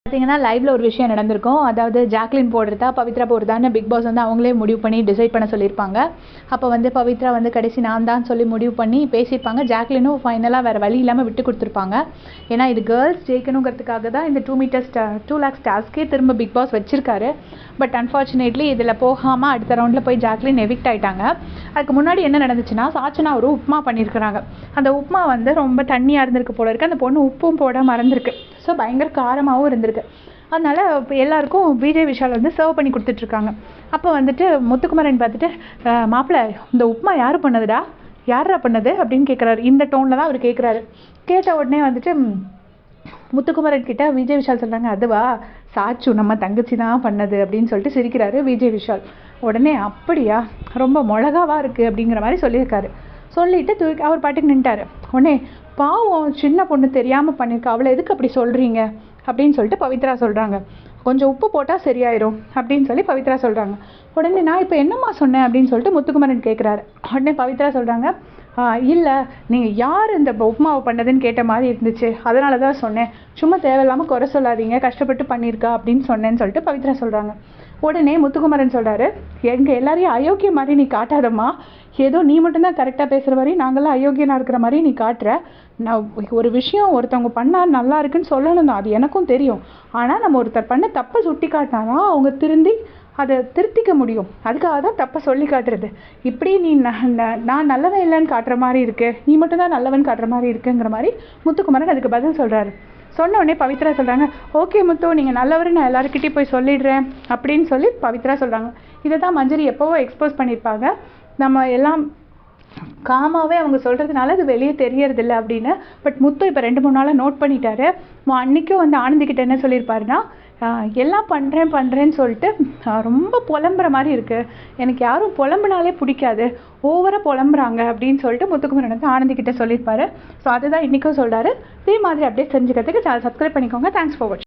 பார்த்தீங்கன்னா லைவ்ல ஒரு விஷயம் நடந்திருக்கும். அதாவது ஜாக்லின் போடுறதா பவித்ரா போடுறதான்னு பிக் பாஸ் வந்து அவங்களே முடிவு பண்ணி டிசைட் பண்ண சொல்லியிருப்பாங்க. அப்போ வந்து பவித்ரா வந்து கடைசி நான் தான் சொல்லி முடிவு பண்ணி பேசியிருப்பாங்க. ஜாக்லினும் ஃபைனலாக வேறு வழி இல்லாமல் விட்டு கொடுத்துருப்பாங்க. ஏன்னா இது கேர்ள்ஸ் ஜெயிக்கணுங்கிறதுக்காக தான் இந்த 2 lakhs டாஸ்க்கே திரும்ப பிக் பாஸ் வச்சிருக்காரு. பட் அன்ஃபார்ச்சுனேட்லி இதில் போகாமல் அடுத்த ரவுண்டில் போய் ஜாக்லின் எவிக்ட் ஆகிட்டாங்க. அதுக்கு முன்னாடி என்ன நடந்துச்சுன்னா, சாச்சனா ஒரு உப்புமா பண்ணியிருக்கிறாங்க. அந்த உப்புமா வந்து ரொம்ப தண்ணியாக இருந்திருக்கு போல இருக்குது. அந்த பொண்ணு உப்பும் போட மறந்துருக்கு. ஸோ பயங்கர காரமாகவும் இருந்திருக்கு. அதனால் இப்போ எல்லாருக்கும் விஜய் விஷால் வந்து சர்வ் பண்ணி கொடுத்துட்ருக்காங்க. அப்போ வந்துட்டு முத்துக்குமரன் பார்த்துட்டு, மாப்பிள்ளை இந்த உப்புமா யார் பண்ணதுடா, யாரா பண்ணது அப்படின்னு கேட்குறாரு. இந்த டோனில் தான் அவர் கேட்குறாரு. கேட்ட உடனே வந்துட்டு முத்துக்குமரன் கிட்ட விஜய் விஷால் சொல்கிறாங்க, அதுவா சாச்சு நம்ம தங்கச்சி தான் பண்ணது அப்படின்னு சொல்லிட்டு சிரிக்கிறாரு விஜய் விஷால். உடனே அப்படியா, ரொம்ப மிளகாவாக இருக்குது அப்படிங்கிற மாதிரி சொல்லியிருக்காரு. சொல்லிவிட்டு அவர் பாட்டுக்கு நின்ட்டார். உடனே பாவம் சின்ன பொண்ணு தெரியாமல் பண்ணியிருக்கா, அவளை எதுக்கு அப்படி சொல்கிறீங்க அப்படின்னு சொல்லிட்டு பவித்ரா சொல்கிறாங்க. கொஞ்சம் உப்பு போட்டால் சரியாயிரும் அப்படின்னு சொல்லி பவித்ரா சொல்கிறாங்க. உடனே நான் இப்போ என்னம்மா சொன்னேன் அப்படின்னு சொல்லிட்டு முத்துக்குமரன் கேட்குறாரு. உடனே பவித்ரா சொல்கிறாங்க, இல்லை நீங்கள் யார் இந்த உப்புமாவை பண்ணதுன்னு கேட்ட மாதிரி இருந்துச்சு, அதனால தான் சொன்னேன், சும்மா தேவையில்லாமல் குறை சொல்லாதீங்க, கஷ்டப்பட்டு பண்ணியிருக்கா அப்படின்னு சொன்னேன்னு சொல்லிட்டு பவித்ரா சொல்கிறாங்க. உடனே முத்துக்குமரன் சொல்கிறாரு, எங்கள் எல்லாரையும் அயோக்கிய மாதிரி நீ காட்டாதம்மா, ஏதோ நீ மட்டும்தான் கரெக்டாக பேசுகிற மாதிரி நாங்களாம் அயோக்கியனாக இருக்கிற மாதிரி நீ காட்டுற. நான் ஒரு விஷயம் ஒருத்தவங்க பண்ணால் நல்லா இருக்குன்னு சொல்லணும் தான், அது எனக்கும் தெரியும். ஆனால் நம்ம ஒருத்தர் பண்ண தப்பை சுட்டி காட்டினா அவங்க திருந்தி அதை திருத்திக்க முடியும். அதுக்காக தான் தப்பை சொல்லி காட்டுறது. இப்படி நீ நான் நல்லவன் இல்லைன்னு காட்டுற மாதிரி இருக்கு, நீ மட்டும்தான் நல்லவன் காட்டுற மாதிரி இருக்குங்கிற மாதிரி முத்துக்குமரன் அதுக்கு பதில் சொல்கிறாரு. சொன்ன உடனே பவித்ரா சொல்கிறாங்க, ஓகே முத்து, நீங்கள் நல்லவர், நான் எல்லாருக்கிட்டையும் போய் சொல்லிடுறேன் அப்படின்னு சொல்லி பவித்ரா சொல்கிறாங்க. இதை தான் மஞ்சரி எப்போவோ எக்ஸ்போஸ் பண்ணியிருப்பாங்க. நம்ம எல்லாம் காமாவே அவங்க சொல்கிறதுனால அது வெளியே தெரியறதில்ல அப்படின்னு. பட் முத்து இப்போ 2-3 நாளாக நோட் பண்ணிட்டாரு. அன்றைக்கும் வந்து ஆனந்திக்கிட்ட என்ன சொல்லியிருப்பாருன்னா, எல்லாம் பண்ணுறேன்னு சொல்லிட்டு ரொம்ப புலம்புற மாதிரி இருக்குது, எனக்கு யாரும் புலம்புனாலே பிடிக்காது, ஓவராக புலம்புறாங்க அப்படின்னு சொல்லிட்டு முத்துக்குமரன் வந்து ஆனந்திக்கிட்ட சொல்லியிருப்பாரு. ஸோ அதுதான் இன்றைக்கும் சொல்கிறாரு. இதே மாதிரி அப்படியே செஞ்சுக்கிறதுக்கு சேனல் சப்ஸ்கிரைப் பண்ணிக்கோங்க. தேங்க்ஸ் ஃபார் வாட்சிங்.